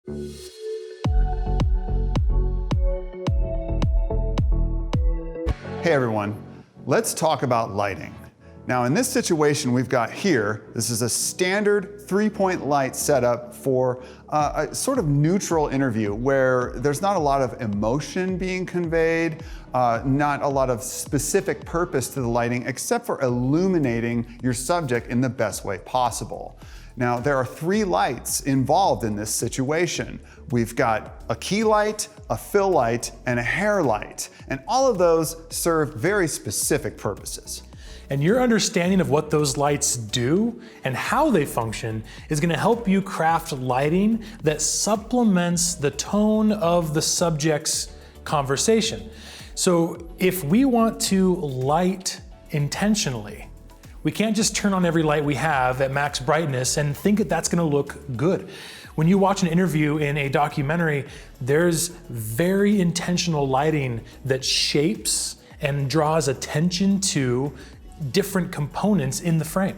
Hey everyone, let's talk about lighting. Now in this situation we've got here, this is a standard 3-point light setup for a sort of neutral interview where there's not a lot of emotion being conveyed, not a lot of specific purpose to the lighting except for illuminating your subject in the best way possible. Now there are 3 lights involved in this situation. We've got a key light, a fill light, and a hair light. And all of those serve very specific purposes. And your understanding of what those lights do and how they function is going to help you craft lighting that supplements the tone of the subject's conversation. So if we want to light intentionally, we can't just turn on every light we have at max brightness and think that that's going to look good. When you watch an interview in a documentary, there's very intentional lighting that shapes and draws attention to different components in the frame.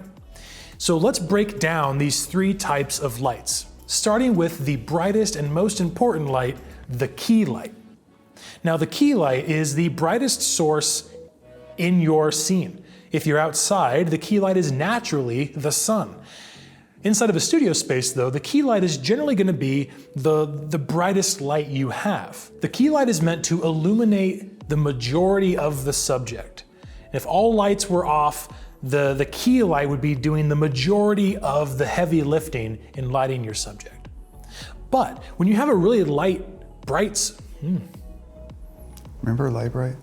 So let's break down these 3 types of lights, starting with the brightest and most important light, the key light. Now the key light is the brightest source in your scene. If you're outside, the key light is naturally the sun. Inside of a studio space though, the key light is generally going to be the brightest light you have. The key light is meant to illuminate the majority of the subject. If all lights were off, the key light would be doing the majority of the heavy lifting in lighting your subject. But when you have a really light, bright, Remember light bright?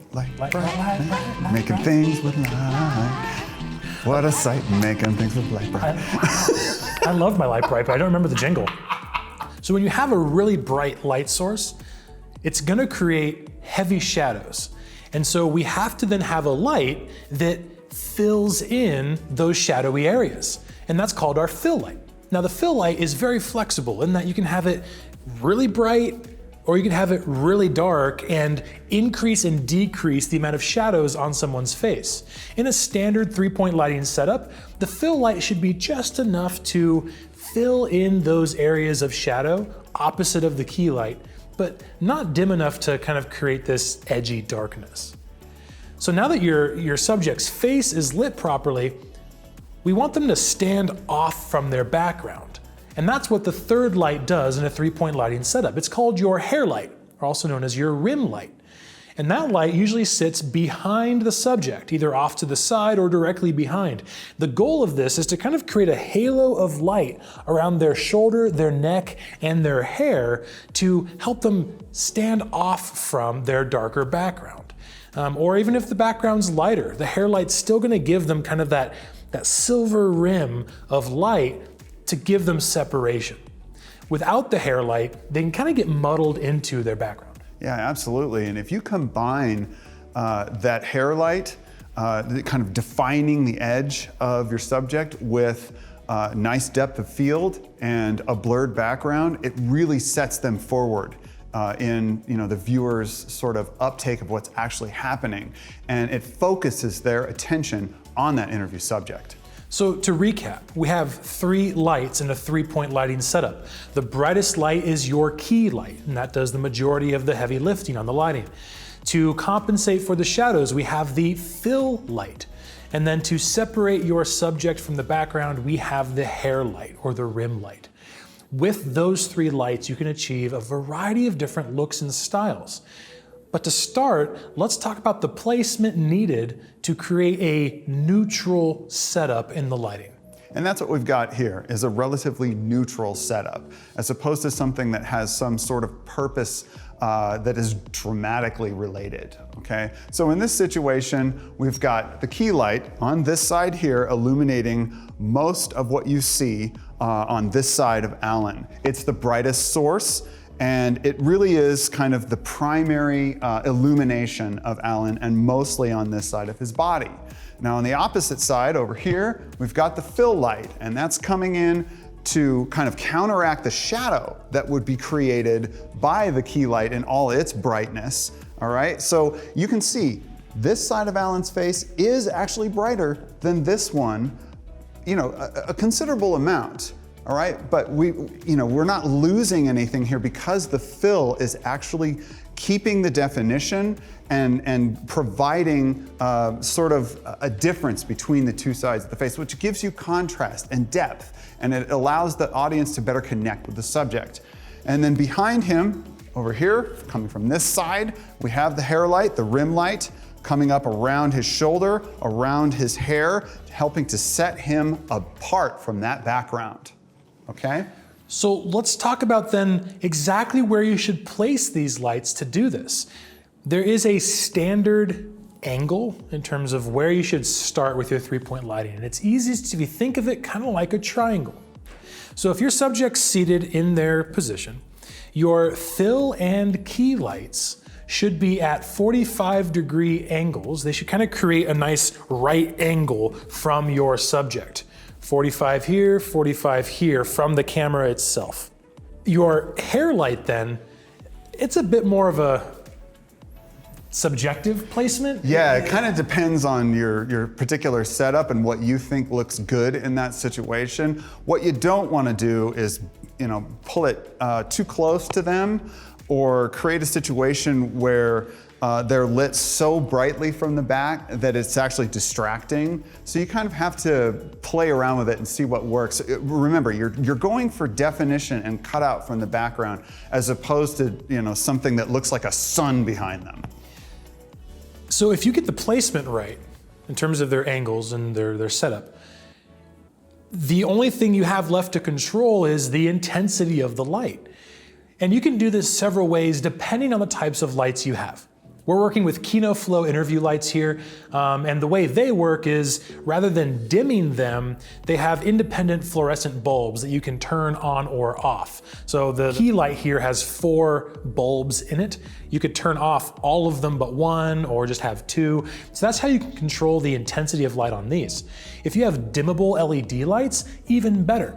Making things with light. What a sight, making things with light bright. I love my light bright, but I don't remember the jingle. So when you have a really bright light source, it's gonna create heavy shadows. And so we have to then have a light that fills in those shadowy areas. And that's called our fill light. Now the fill light is very flexible in that you can have it really bright or you can have it really dark and increase and decrease the amount of shadows on someone's face. In a standard 3-point lighting setup, the fill light should be just enough to fill in those areas of shadow opposite of the key light, but not dim enough to kind of create this edgy darkness. So now that your subject's face is lit properly, we want them to stand off from their background. And that's what the 3rd light does in a 3-point lighting setup. It's called your hair light, or also known as your rim light. And that light usually sits behind the subject, either off to the side or directly behind. The goal of this is to kind of create a halo of light around their shoulder, their neck, and their hair to help them stand off from their darker background. Or even if the background's lighter, the hair light's still gonna give them kind of that silver rim of light to give them separation. Without the hair light, they can kind of get muddled into their background. Yeah, absolutely. And if you combine that hair light, kind of defining the edge of your subject with nice depth of field and a blurred background, it really sets them forward in the viewer's sort of uptake of what's actually happening. And it focuses their attention on that interview subject. So to recap, we have 3 lights in a 3-point lighting setup. The brightest light is your key light, and that does the majority of the heavy lifting on the lighting. To compensate for the shadows, we have the fill light. And then to separate your subject from the background, we have the hair light or the rim light. With those 3 lights, you can achieve a variety of different looks and styles. But to start, let's talk about the placement needed to create a neutral setup in the lighting. And that's what we've got here, is a relatively neutral setup, as opposed to something that has some sort of purpose that is dramatically related, okay? So in this situation, we've got the key light on this side here illuminating most of what you see on this side of Alan. It's the brightest source, and it really is kind of the primary illumination of Alan, and mostly on this side of his body. Now on the opposite side over here, we've got the fill light, and that's coming in to kind of counteract the shadow that would be created by the key light in all its brightness, all right? So you can see this side of Alan's face is actually brighter than this one, you know, a considerable amount, all right? But we're not losing anything here because the fill is actually keeping the definition and providing sort of a difference between the two sides of the face, which gives you contrast and depth, and it allows the audience to better connect with the subject. And then behind him, over here, coming from this side, we have the hair light, the rim light, coming up around his shoulder, around his hair, helping to set him apart from that background, okay? So let's talk about then exactly where you should place these lights to do this. There is a standard angle in terms of where you should start with your three-point lighting. And it's easiest if you think of it kind of like a triangle. So if your subject's seated in their position, your fill and key lights should be at 45-degree angles. They should kind of create a nice right angle from your subject. 45 here, 45 here from the camera itself. Your hair light then, it's a bit more of a subjective placement. Yeah, it kind of depends on your particular setup and what you think looks good in that situation. What you don't want to do is, pull it too close to them or create a situation where they're lit so brightly from the back that it's actually distracting. So you kind of have to play around with it and see what works. Remember, you're going for definition and cutout from the background as opposed to something that looks like a sun behind them. So if you get the placement right in terms of their angles and their setup, the only thing you have left to control is the intensity of the light. And you can do this several ways depending on the types of lights you have. We're working with KinoFlow interview lights here, and the way they work is rather than dimming them, they have independent fluorescent bulbs that you can turn on or off. So the key light here has 4 bulbs in it. You could turn off all of them but 1 or just have 2. So that's how you can control the intensity of light on these. If you have dimmable LED lights, even better.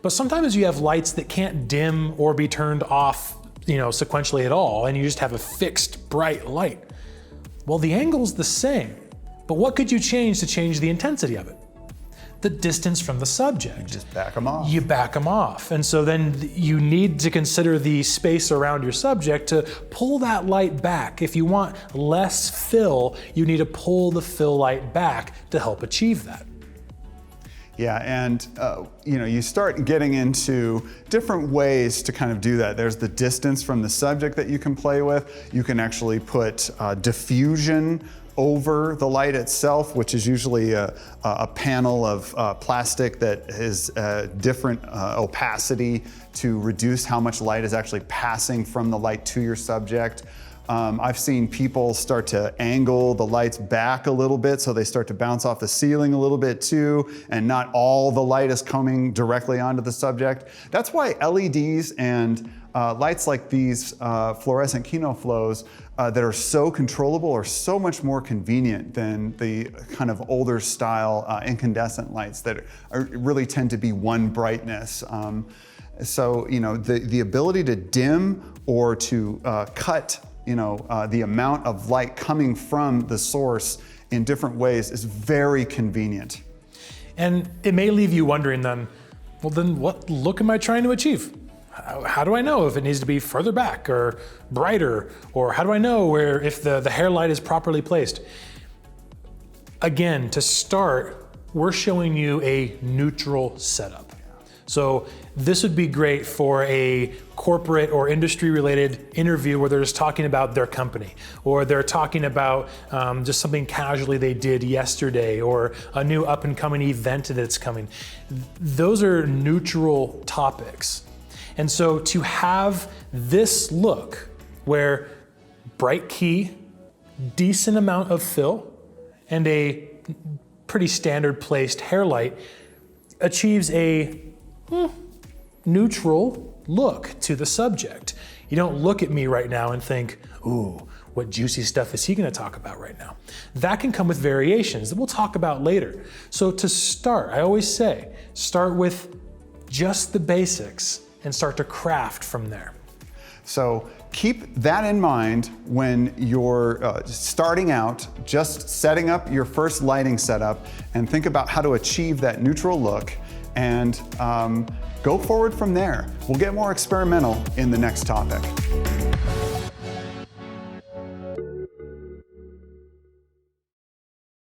But sometimes you have lights that can't dim or be turned off sequentially at all, and you just have a fixed bright light. Well, the angle's the same, but what could you change to change the intensity of it? The distance from the subject. You just back them off. You back them off. And so then you need to consider the space around your subject to pull that light back. If you want less fill, you need to pull the fill light back to help achieve that. Yeah, and you start getting into different ways to kind of do that. There's the distance from the subject that you can play with. You can actually put diffusion over the light itself, which is usually a panel of plastic that is different opacity to reduce how much light is actually passing from the light to your subject. I've seen people start to angle the lights back a little bit so they start to bounce off the ceiling a little bit too, and not all the light is coming directly onto the subject. That's why LEDs and lights like these fluorescent KinoFlows that are so controllable are so much more convenient than the kind of older style incandescent lights that really tend to be one brightness. So the ability to dim or to cut the amount of light coming from the source in different ways is very convenient. And it may leave you wondering then, well then what look am I trying to achieve? How do I know if it needs to be further back or brighter? Or how do I know if the hair light is properly placed? Again, to start, we're showing you a neutral setup. So this would be great for a corporate or industry-related interview where they're just talking about their company, or they're talking about just something casually they did yesterday, or a new up-and-coming event that's coming. Those are neutral topics. And so to have this look where bright key, decent amount of fill, and a pretty standard placed hair light achieves a neutral look to the subject. You don't look at me right now and think, ooh, what juicy stuff is he gonna talk about right now? That can come with variations that we'll talk about later. So to start, I always say, start with just the basics and start to craft from there. So keep that in mind when you're starting out, just setting up your first lighting setup, and think about how to achieve that neutral look. and go forward from there. We'll get more experimental in the next topic.